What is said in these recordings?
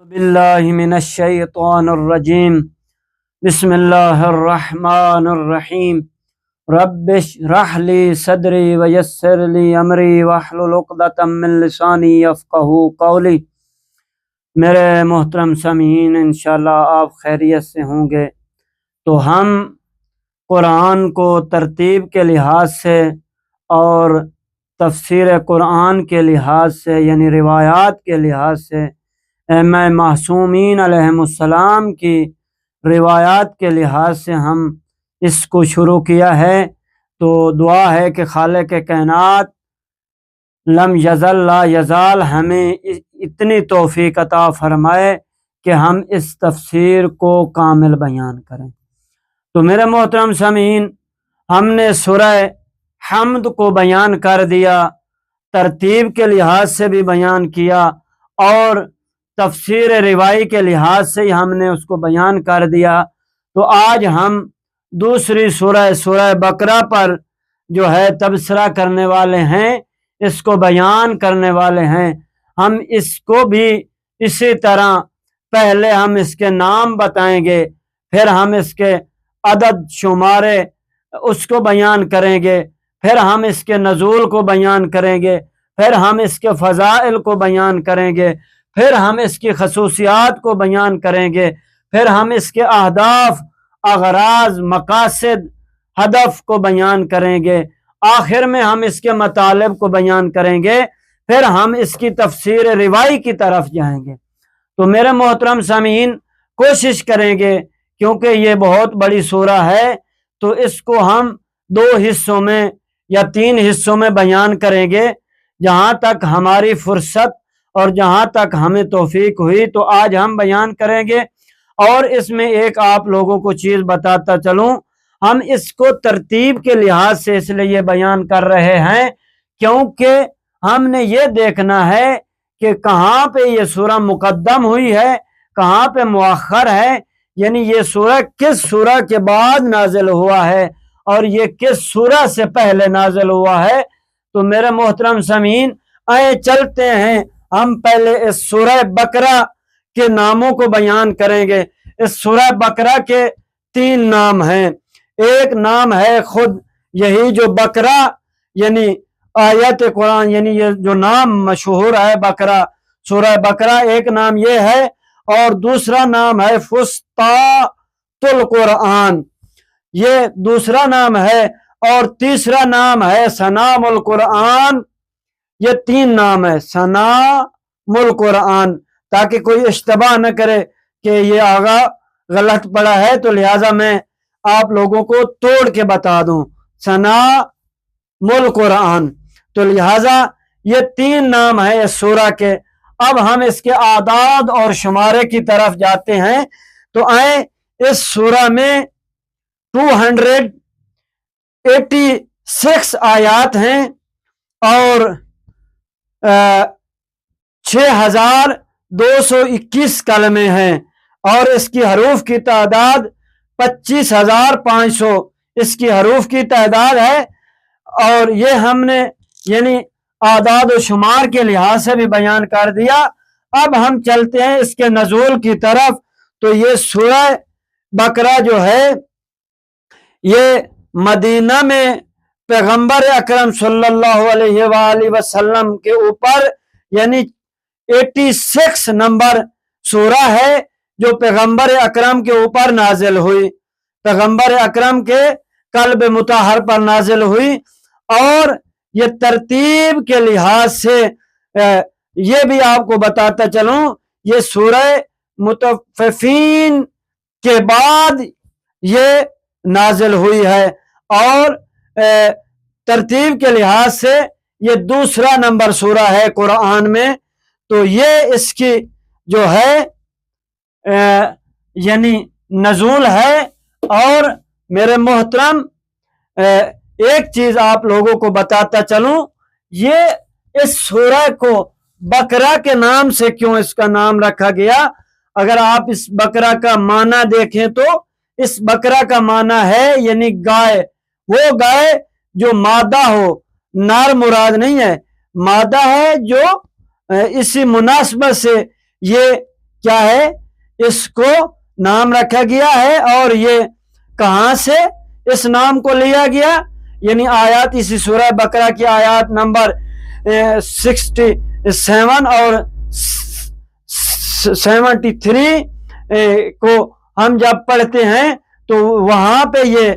باللہ من الشیطان الرجیم بسم اللہ الرحمن الرحیم رب اشرح لی صدری ویسر لی امری واحلل عقدۃ من لسانی یفقہوا قولی۔ میرے محترم سامعین، انشاءاللہ آپ خیریت سے ہوں گے۔ تو ہم قرآن کو ترتیب کے لحاظ سے اور تفسیر قرآن کے لحاظ سے، یعنی روایات کے لحاظ سے، ائمہ معصومین علیہم السلام کی روایات کے لحاظ سے ہم اس کو شروع کیا ہے۔ تو دعا ہے کہ خالق کائنات لم یزل لا یزال ہمیں اتنی توفیق عطا فرمائے کہ ہم اس تفسیر کو کامل بیان کریں۔ تو میرے محترم سامعین، ہم نے سورہ حمد کو بیان کر دیا، ترتیب کے لحاظ سے بھی بیان کیا اور تفسیر روائی کے لحاظ سے ہم نے اس کو بیان کر دیا۔ تو آج ہم دوسری سورہ بقرہ پر جو ہے تبصرہ کرنے والے ہیں، اس کو بیان کرنے والے ہیں۔ ہم اس کو بھی اسی طرح پہلے ہم اس کے نام بتائیں گے، پھر ہم اس کے عدد شمارے اس کو بیان کریں گے، پھر ہم اس کے نزول کو بیان کریں گے، پھر ہم اس کے فضائل کو بیان کریں گے، پھر ہم اس کی خصوصیات کو بیان کریں گے، پھر ہم اس کے اہداف، اغراض، مقاصد، ہدف کو بیان کریں گے، آخر میں ہم اس کے مطالب کو بیان کریں گے، پھر ہم اس کی تفسیر روائی کی طرف جائیں گے۔ تو میرے محترم سامعین، کوشش کریں گے، کیونکہ یہ بہت بڑی سورہ ہے، تو اس کو ہم 2 حصوں میں یا 3 حصوں میں بیان کریں گے، جہاں تک ہماری فرصت اور جہاں تک ہمیں توفیق ہوئی تو آج ہم بیان کریں گے۔ اور اس میں ایک آپ لوگوں کو چیز بتاتا چلوں، ہم اس کو ترتیب کے لحاظ سے اس لیے بیان کر رہے ہیں کیونکہ ہم نے یہ دیکھنا ہے کہ کہاں پہ یہ سورہ مقدم ہوئی ہے، کہاں پہ مؤخر ہے، یعنی یہ سورہ کس سورہ کے بعد نازل ہوا ہے اور یہ کس سورہ سے پہلے نازل ہوا ہے۔ تو میرے محترم سامعین، آئے چلتے ہیں، ہم پہلے اس سورہ بقرہ کے ناموں کو بیان کریں گے۔ اس سورہ بقرہ کے 3 نام ہیں۔ ایک نام ہے خود یہی جو بقرہ یعنی آیت قرآن، یعنی یہ جو نام مشہور ہے بقرہ، سورہ بقرہ، ایک نام یہ ہے، اور دوسرا نام ہے فسطاط القرآن، یہ دوسرا نام ہے، اور تیسرا نام ہے سنام القرآن۔ یہ 3 نام ہے، سنام القرآن، تاکہ کوئی اشتباہ نہ کرے کہ یہ آگا غلط پڑا ہے، تو لہٰذا میں آپ لوگوں کو توڑ کے بتا دوں، سنام القرآن۔ تو لہٰذا یہ 3 نام ہے اس سورہ کے۔ اب ہم اس کے اعداد اور شمارے کی طرف جاتے ہیں۔ تو آئیں، اس سورہ میں 286 آیات ہیں اور 6221 کلمے ہیں، اور اس کی حروف کی تعداد 25500 اس کی حروف کی تعداد ہے۔ اور یہ ہم نے یعنی اعداد و شمار کے لحاظ سے بھی بیان کر دیا۔ اب ہم چلتے ہیں اس کے نزول کی طرف۔ تو یہ سورہ بقرہ جو ہے یہ مدینہ میں پیغمبر اکرم صلی اللہ علیہ وآلہ وسلم کے اوپر یعنی 86 نمبر سورہ ہے جو پیغمبر اکرم کے اوپر نازل ہوئی، پیغمبر اکرم کے قلب مطہر پر نازل ہوئی۔ اور یہ ترتیب کے لحاظ سے یہ بھی آپ کو بتاتا چلوں، یہ سورہ مطففین کے بعد یہ نازل ہوئی ہے، اور ترتیب کے لحاظ سے یہ دوسرا نمبر سورہ ہے قرآن میں۔ تو یہ اس کی جو ہے یعنی نزول ہے۔ اور میرے محترم، ایک چیز آپ لوگوں کو بتاتا چلوں، یہ اس سورہ کو بقرہ کے نام سے کیوں اس کا نام رکھا گیا؟ اگر آپ اس بقرہ کا معنی دیکھیں تو اس بقرہ کا معنی ہے یعنی گائے، وہ گائے جو مادہ ہو، نر مراد نہیں ہے، مادہ ہے، جو اسی مناسبت سے یہ کیا ہے اس کو نام رکھا گیا ہے، اور یہ کہاں سے اس نام کو لیا گیا، یعنی آیات اسی سورہ بقرہ کی آیات نمبر 67 اور 73 کو ہم جب پڑھتے ہیں تو وہاں پہ یہ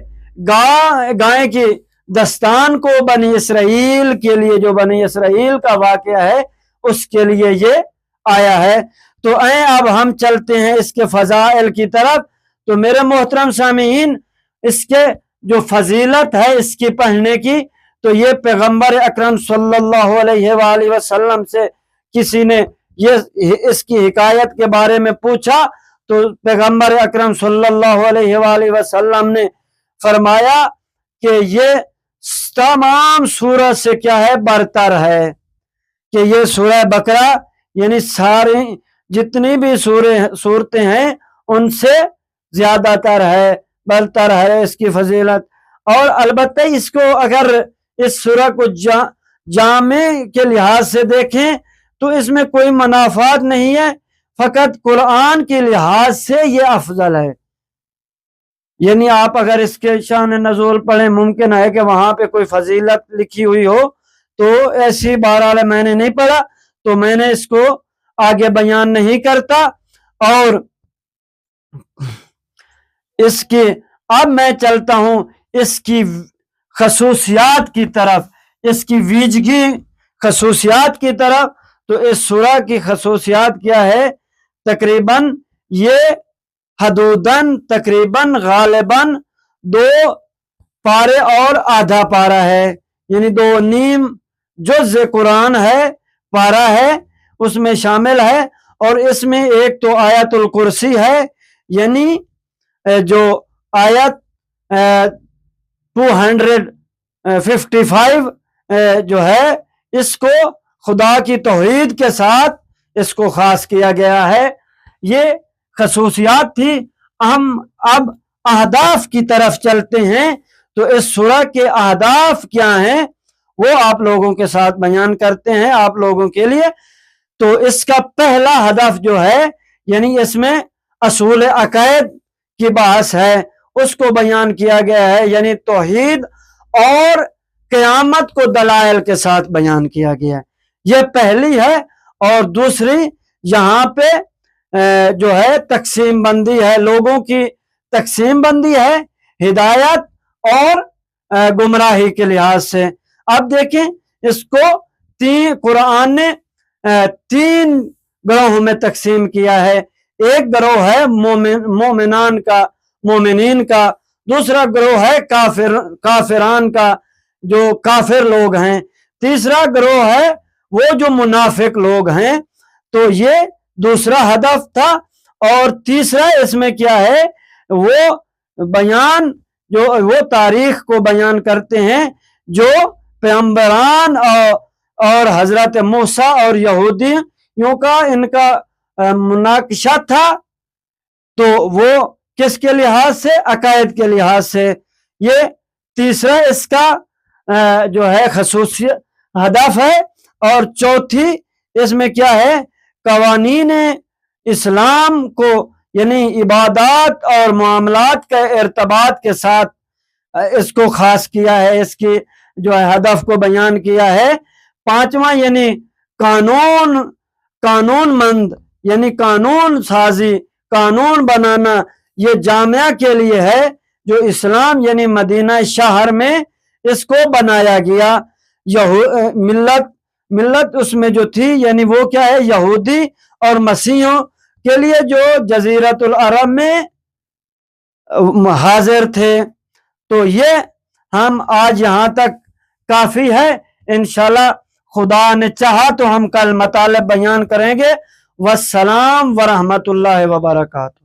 گائے کی دستان کو بنی اسرائیل کے لیے، جو بنی اسرائیل کا واقعہ ہے اس کے لیے یہ آیا ہے۔ تو اب ہم چلتے ہیں اس کے فضائل کی طرف۔ تو میرے محترم سامعین، اس کے جو فضیلت ہے اس کی پڑھنے کی، تو یہ پیغمبر اکرم صلی اللہ علیہ وآلہ وسلم سے کسی نے اس کی حکایت کے بارے میں پوچھا، تو پیغمبر اکرم صلی اللہ علیہ وآلہ وسلم نے فرمایا کہ یہ تمام سورہ سے کیا ہے، برتر ہے، کہ یہ سورہ بقرہ یعنی ساری جتنی بھی صورتیں ہیں ان سے زیادہ تر ہے، برتر ہے اس کی فضیلت۔ اور البتہ اس کو اگر اس سورہ کو جامع کے لحاظ سے دیکھیں تو اس میں کوئی منافعات نہیں ہے، فقط قرآن کے لحاظ سے یہ افضل ہے۔ یعنی آپ اگر اس کے شان نزول پڑھیں، ممکن ہے کہ وہاں پہ کوئی فضیلت لکھی ہوئی ہو، تو ایسی بہرحال میں نے نہیں پڑھا تو میں نے اس کو آگے بیان نہیں کرتا۔ اور اس کی اب میں چلتا ہوں اس کی خصوصیات کی طرف، اس کی ویجگی خصوصیات کی طرف۔ تو اس سورہ کی خصوصیات کیا ہے؟ تقریباً یہ حدوداً تقریباً غالباً 2 پارے اور آدھا پارہ ہے، یعنی 2.5 جز قرآن ہے، پارہ ہے، اس میں شامل ہے۔ اور اس میں ایک تو آیت الکرسی ہے، یعنی جو آیت 255 جو ہے، اس کو خدا کی توحید کے ساتھ اس کو خاص کیا گیا ہے۔ یہ خصوصیات تھی۔ ہم اب اہداف کی طرف چلتے ہیں، تو اس سورہ کے اہداف کیا ہیں وہ آپ لوگوں کے ساتھ بیان کرتے ہیں آپ لوگوں کے لیے۔ تو اس کا پہلا ہدف جو ہے، یعنی اس میں اصول عقائد کی بحث ہے، اس کو بیان کیا گیا ہے، یعنی توحید اور قیامت کو دلائل کے ساتھ بیان کیا گیا ہے، یہ پہلی ہے۔ اور دوسری یہاں پہ جو ہے تقسیم بندی ہے، لوگوں کی تقسیم بندی ہے ہدایت اور گمراہی کے لحاظ سے۔ اب دیکھیں اس کو قرآن نے 3 گروہوں میں تقسیم کیا ہے۔ ایک گروہ ہے مومنین کا، دوسرا گروہ ہے کافران کا، جو کافر لوگ ہیں، تیسرا گروہ ہے وہ جو منافق لوگ ہیں۔ تو یہ دوسرا ہدف تھا۔ اور تیسرا اس میں کیا ہے، وہ بیان جو وہ تاریخ کو بیان کرتے ہیں جو پیغمبران اور حضرت موسیٰ اور یہودیوں کا ان کا مناقشہ تھا، تو وہ کس کے لحاظ سے؟ عقائد کے لحاظ سے۔ یہ تیسرا اس کا جو ہے خصوصی ہدف ہے۔ اور چوتھی اس میں کیا ہے، قوانین اسلام کو، یعنی عبادات اور معاملات کے ارتباط کے ساتھ اس کو خاص کیا ہے، اس کی جو ہے ہدف کو بیان کیا ہے۔ پانچواں یعنی قانون مند، یعنی قانون سازی، قانون بنانا، یہ جامعہ کے لیے ہے جو اسلام یعنی مدینہ شہر میں اس کو بنایا گیا۔ ملت اس میں جو تھی، یعنی وہ کیا ہے، یہودی اور مسیحیوں کے لیے جو جزیرت العرب میں حاضر تھے۔ تو یہ ہم آج یہاں تک کافی ہے۔ انشاءاللہ خدا نے چاہا تو ہم کل مطالب بیان کریں گے۔ والسلام ورحمۃ اللہ وبرکاتہ۔